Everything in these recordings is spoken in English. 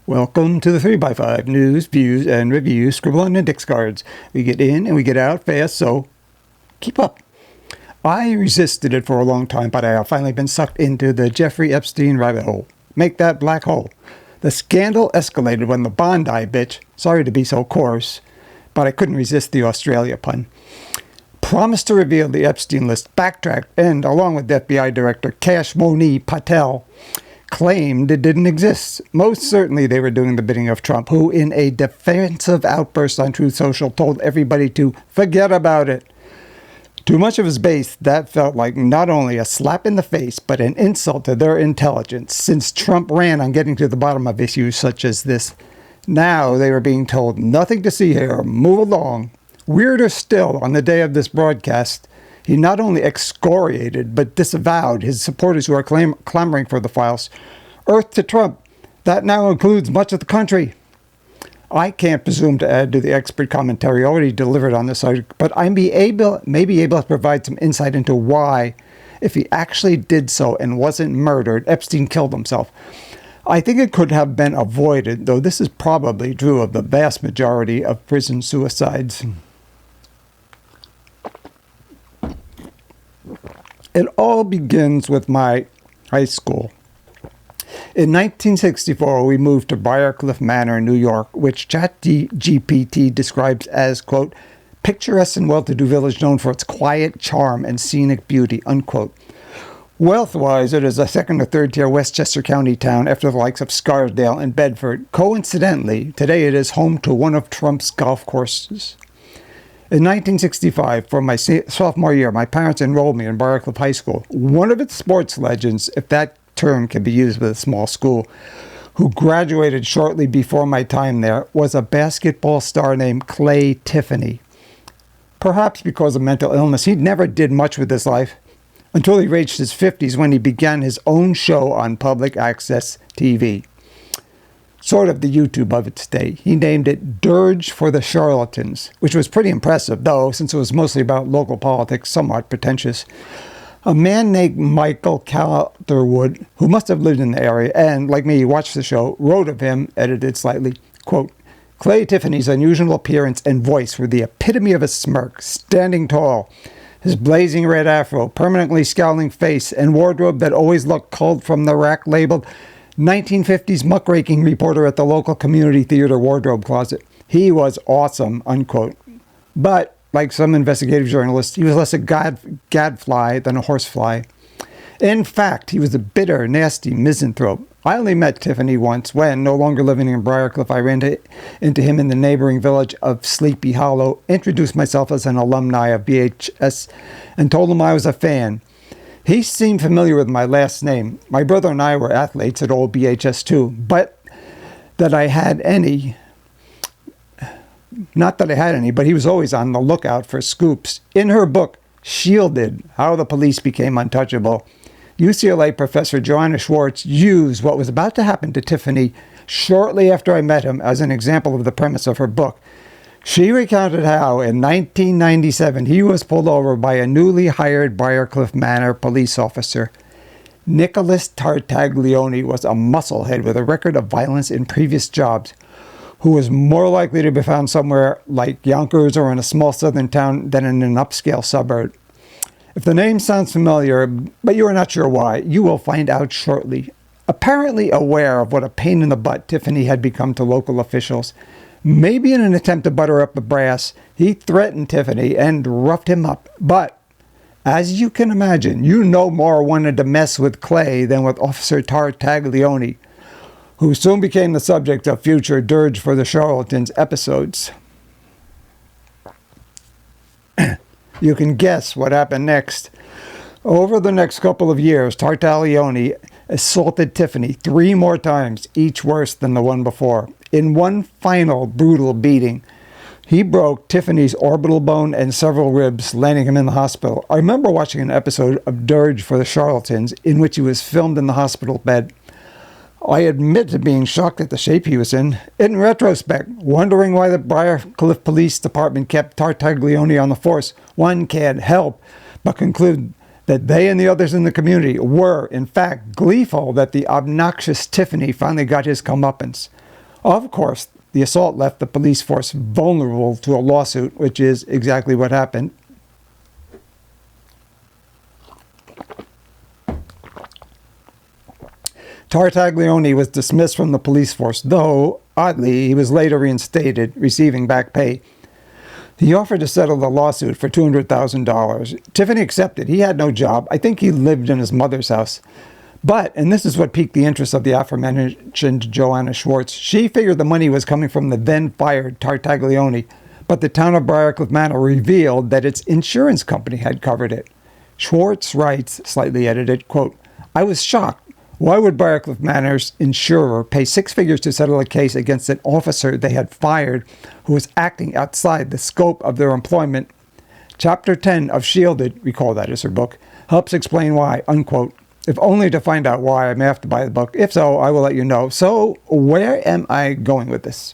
Welcome to the 3x5 news, views, and reviews scribbled on index cards. We get in and we get out fast, so keep up. I resisted it for a long time, but I have finally been sucked into the Jeffrey Epstein rabbit hole. Make that black hole. The scandal escalated when the Bondi bitch, sorry to be so coarse, but I couldn't resist the Australia pun, promised to reveal the Epstein list, backtracked, and along with FBI Director Kash Patel, claimed it didn't exist. Most certainly they were doing the bidding of Trump, who in a defensive outburst on Truth Social told everybody to forget about it. To much of his base, that felt like not only a slap in the face, but an insult to their intelligence, since Trump ran on getting to the bottom of issues such as this. Now they were being told nothing to see here, move along. Weirder still, on the day of this broadcast, he not only excoriated, but disavowed his supporters who are clamoring for the files. Earth to Trump. That now includes much of the country. I can't presume to add to the expert commentary already delivered on this subject, but I may be able to provide some insight into why, if he actually did so and wasn't murdered, Epstein killed himself. I think it could have been avoided, though this is probably true of the vast majority of prison suicides. It all begins with my high school. In 1964, we moved to Briarcliff Manor in New York, which ChatGPT describes as, quote, picturesque and well-to-do village known for its quiet charm and scenic beauty, unquote. Wealth-wise, it is a second or third-tier Westchester County town after the likes of Scarsdale and Bedford. Coincidentally, today it is home to one of Trump's golf courses. In 1965, for my sophomore year, my parents enrolled me in Briarcliff High School. One of its sports legends, if that term can be used with a small school, who graduated shortly before my time there, was a basketball star named Clay Tiffany. Perhaps because of mental illness, he never did much with his life until he reached his 50s when he began his own show on public access TV. Sort of the YouTube of its day. He named it Dirge for the Charlatans, which was pretty impressive, though, since it was mostly about local politics, somewhat pretentious. A man named Michael Calderwood, who must have lived in the area and, like me, watched the show, wrote of him, edited slightly, quote, Clay Tiffany's unusual appearance and voice were the epitome of a smirk, standing tall. His blazing red afro, permanently scowling face, and wardrobe that always looked culled from the rack labeled 1950s muckraking reporter at the local community theater wardrobe closet. He was awesome, unquote. But, like some investigative journalists, he was less a gadfly than a horsefly. In fact, he was a bitter, nasty misanthrope. I only met Tiffany once when, no longer living in Briarcliff, I ran into him in the neighboring village of Sleepy Hollow, introduced myself as an alumni of BHS, and told him I was a fan. He seemed familiar with my last name. My brother and I were athletes at old BHS too, but not that I had any, but he was always on the lookout for scoops. In her book, Shielded, How the Police Became Untouchable, UCLA professor Joanna Schwartz used what was about to happen to Tiffany shortly after I met him as an example of the premise of her book. She recounted how, in 1997, he was pulled over by a newly hired Briarcliff Manor police officer. Nicholas Tartaglione was a musclehead with a record of violence in previous jobs, who was more likely to be found somewhere like Yonkers or in a small southern town than in an upscale suburb. If the name sounds familiar, but you are not sure why, you will find out shortly. Apparently aware of what a pain in the butt Tiffany had become to local officials, maybe in an attempt to butter up the brass, he threatened Tiffany and roughed him up. But, as you can imagine, you no more wanted to mess with Clay than with Officer Tartaglione, who soon became the subject of future Dirge for the Charlatans episodes. You can guess what happened next. Over the next couple of years, Tartaglione assaulted Tiffany 3 more times, each worse than the one before. In one final brutal beating, he broke Tiffany's orbital bone and several ribs, landing him in the hospital. I remember watching an episode of Dirge for the Charlatans in which he was filmed in the hospital bed. I admit to being shocked at the shape he was in. In retrospect, wondering why the Briarcliff Police Department kept Tartaglione on the force, one can't help but conclude that they and the others in the community were, in fact, gleeful that the obnoxious Tiffany finally got his comeuppance. Of course, the assault left the police force vulnerable to a lawsuit, which is exactly what happened. Tartaglione was dismissed from the police force, though, oddly, he was later reinstated, receiving back pay. He offered to settle the lawsuit for $200,000. Tiffany accepted. He had no job. I think he lived in his mother's house. But, and this is what piqued the interest of the aforementioned Joanna Schwartz, she figured the money was coming from the then-fired Tartaglione, but the town of Briarcliff Manor revealed that its insurance company had covered it. Schwartz writes, slightly edited, quote, "I was shocked. Why would Briarcliff Manor's insurer pay six figures to settle a case against an officer they had fired who was acting outside the scope of their employment? Chapter 10 of Shielded," recall that is her book, "helps explain why," unquote. If only to find out why, I may have to buy the book. If so, I will let you know. So, where am I going with this?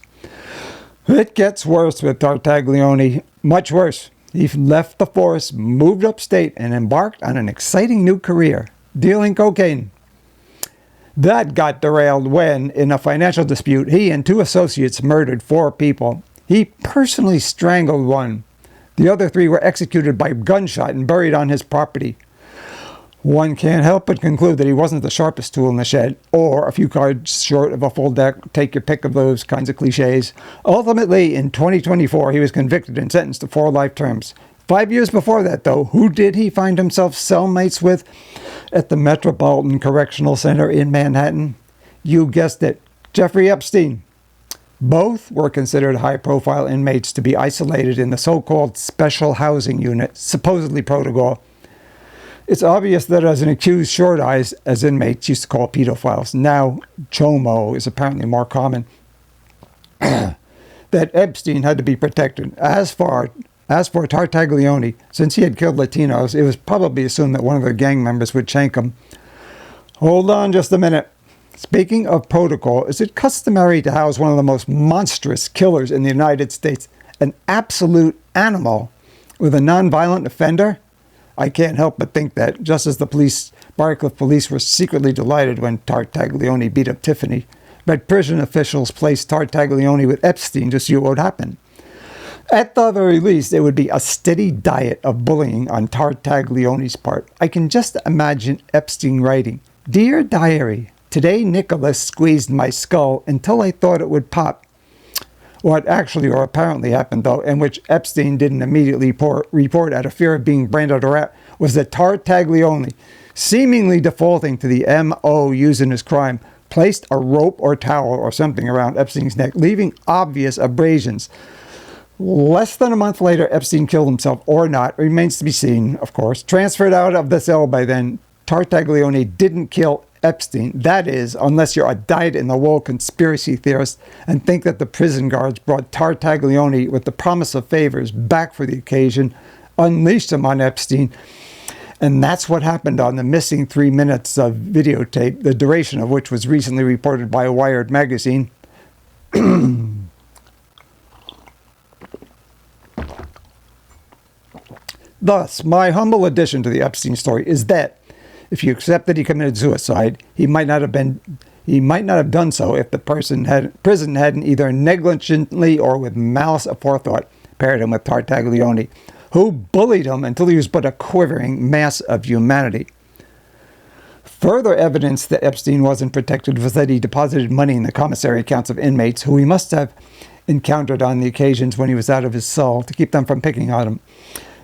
It gets worse with Tartaglione. Much worse. He left the force, moved upstate, and embarked on an exciting new career, dealing cocaine. That got derailed when, in a financial dispute, he and two associates murdered 4 people. He personally strangled one. The other 3 were executed by gunshot and buried on his property. One can't help but conclude that he wasn't the sharpest tool in the shed, or a few cards short of a full deck. Take your pick of those kinds of cliches. Ultimately, in 2024, he was convicted and sentenced to 4 life terms. 5 years before that, though, who did he find himself cellmates with at the Metropolitan Correctional Center in Manhattan? You guessed it, Jeffrey Epstein. Both were considered high-profile inmates to be isolated in the so-called special housing unit, supposedly protocol. It's obvious that as an accused short eyes, as inmates used to call pedophiles, now chomo is apparently more common, that Epstein had to be protected. As for Tartaglione, since he had killed Latinos, it was probably assumed that one of the gang members would shank him. Hold on just a minute. Speaking of protocol, is it customary to house one of the most monstrous killers in the United States, an absolute animal, with a nonviolent offender? I can't help but think that, just as the Briarcliff police were secretly delighted when Tartaglione beat up Tiffany, but prison officials placed Tartaglione with Epstein to see what would happen. At the very least, it would be a steady diet of bullying on Tartaglione's part. I can just imagine Epstein writing, "Dear Diary, today Nicholas squeezed my skull until I thought it would pop." What actually or apparently happened, though, and which Epstein didn't immediately report out of fear of being branded a rat, was that Tartaglione, seemingly defaulting to the M.O. used in his crime, placed a rope or towel or something around Epstein's neck, leaving obvious abrasions. Less than a month later, Epstein killed himself, or not, remains to be seen, of course. Transferred out of the cell by then, Tartaglione didn't kill Epstein. That is, unless you're a dyed-in-the-wool conspiracy theorist and think that the prison guards brought Tartaglione with the promise of favors back for the occasion, unleashed him on Epstein. And that's what happened on the missing 3 minutes of videotape, the duration of which was recently reported by Wired magazine. Thus, my humble addition to the Epstein story is that if you accept that he committed suicide, he might not have done so if the prison hadn't either negligently or with malice aforethought paired him with Tartaglione, who bullied him until he was but a quivering mass of humanity. Further evidence that Epstein wasn't protected was that he deposited money in the commissary accounts of inmates who he must have encountered on the occasions when he was out of his cell to keep them from picking on him.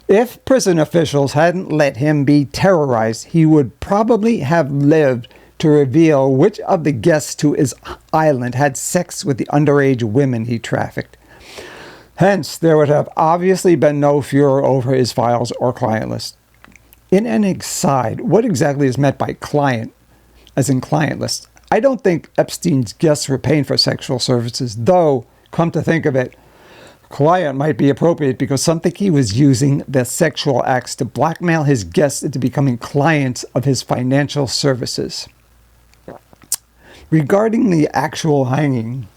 If prison officials hadn't let him be terrorized, he would probably have lived to reveal which of the guests to his island had sex with the underage women he trafficked. Hence, there would have obviously been no furor over his files or client list. In an aside, what exactly is meant by client, as in client list? I don't think Epstein's guests were paying for sexual services, though, come to think of it, client might be appropriate because some think he was using the sexual acts to blackmail his guests into becoming clients of his financial services. Regarding the actual hanging,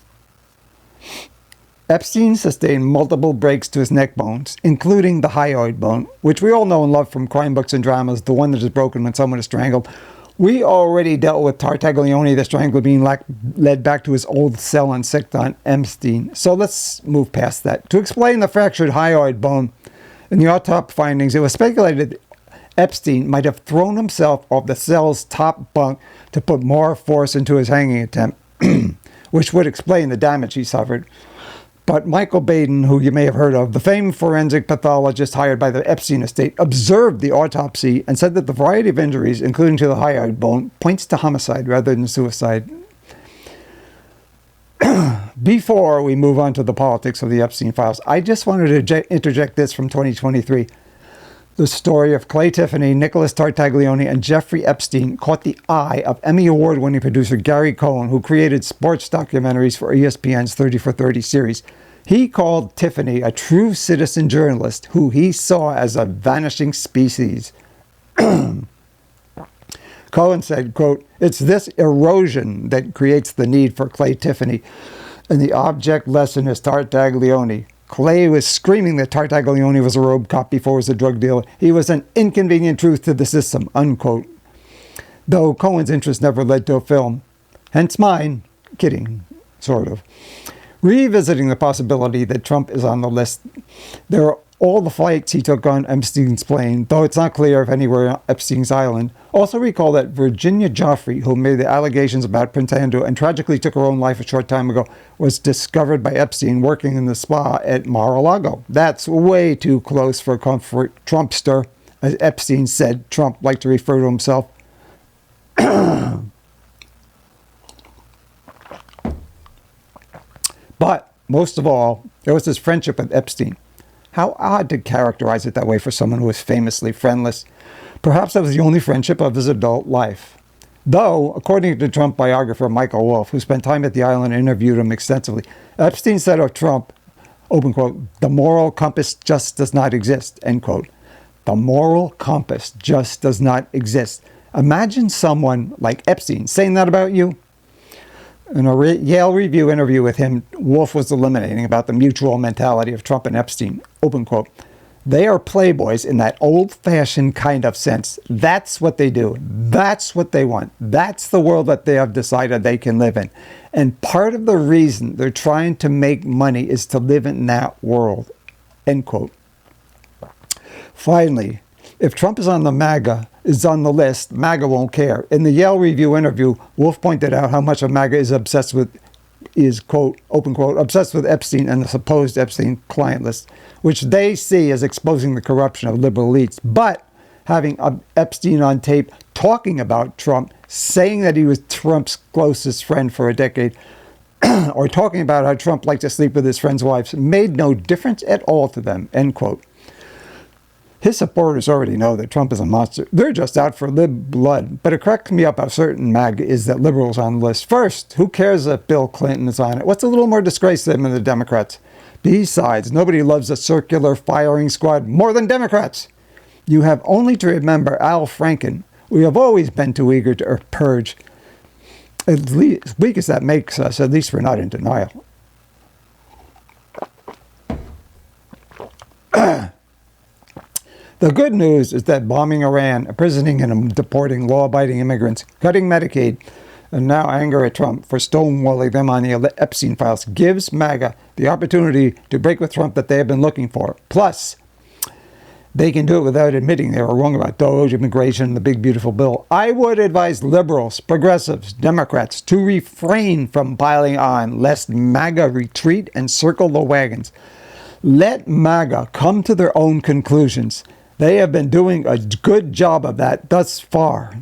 Epstein sustained multiple breaks to his neck bones, including the hyoid bone, which we all know and love from crime books and dramas, the one that is broken when someone is strangled. We already dealt with Tartaglione, the strangler, being led back to his old cell and sicked on Epstein. So let's move past that. To explain the fractured hyoid bone in the autopsy findings, it was speculated that Epstein might have thrown himself off the cell's top bunk to put more force into his hanging attempt, which would explain the damage he suffered. But Michael Baden, who you may have heard of, the famed forensic pathologist hired by the Epstein estate, observed the autopsy and said that the variety of injuries, including to the hyoid bone, points to homicide rather than suicide. Before we move on to the politics of the Epstein files, I just wanted to interject this from 2023. The story of Clay Tiffany, Nicholas Tartaglione, and Jeffrey Epstein caught the eye of Emmy Award-winning producer Gary Cohen, who created sports documentaries for ESPN's 30 for 30 series. He called Tiffany a true citizen journalist who he saw as a vanishing species. Cohen said, quote, "It's this erosion that creates the need for Clay Tiffany, and the object lesson is Tartaglione. Clay was screaming that Tartaglione was a rogue cop before he was a drug dealer. He was an inconvenient truth to the system," unquote. Though Cohen's interest never led to a film. Hence mine. Kidding. Sort of. Revisiting the possibility that Trump is on the list, there are all the flights he took on Epstein's plane, though it's not clear if anywhere on Epstein's island. Also recall that Virginia Joffrey, who made the allegations about Prince Andrew and tragically took her own life a short time ago, was discovered by Epstein working in the spa at Mar-a-Lago. That's way too close for comfort. Trumpster, as Epstein said, Trump liked to refer to himself. But most of all, there was his friendship with Epstein. How odd to characterize it that way for someone who was famously friendless. Perhaps that was the only friendship of his adult life. Though, according to Trump biographer Michael Wolff, who spent time at the island and interviewed him extensively, Epstein said of Trump, open quote, "The moral compass just does not exist," end quote. The moral compass just does not exist. Imagine someone like Epstein saying that about you. In a Yale Review interview with him, Wolff was eliminating about the mutual mentality of Trump and Epstein. Open quote, "They are playboys in that old-fashioned kind of sense. That's what they do. That's what they want. That's the world that they have decided they can live in. And part of the reason they're trying to make money is to live in that world." End quote. Finally, if Trump is on the list, MAGA won't care. In the Yale Review interview, Wolff pointed out how much of MAGA is quote, open quote, obsessed with Epstein and the supposed Epstein client list, which they see as exposing the corruption of liberal elites. But having Epstein on tape talking about Trump, saying that he was Trump's closest friend for a decade, or talking about how Trump liked to sleep with his friends' wives, made no difference at all to them, end quote. His supporters already know that Trump is a monster. They're just out for lib blood. But it cracks me up how certain MAGA is that liberals on the list. First, who cares if Bill Clinton is on it? What's a little more disgrace to them than the Democrats? Besides, nobody loves a circular firing squad more than Democrats. You have only to remember Al Franken. We have always been too eager to purge. At least, weak as that makes us, at least we're not in denial. The good news is that bombing Iran, imprisoning and deporting law-abiding immigrants, cutting Medicaid, and now anger at Trump for stonewalling them on the Epstein files gives MAGA the opportunity to break with Trump that they have been looking for. Plus, they can do it without admitting they were wrong about Doge, immigration, and the big beautiful bill. I would advise liberals, progressives, Democrats to refrain from piling on, lest MAGA retreat and circle the wagons. Let MAGA come to their own conclusions. They have been doing a good job of that thus far.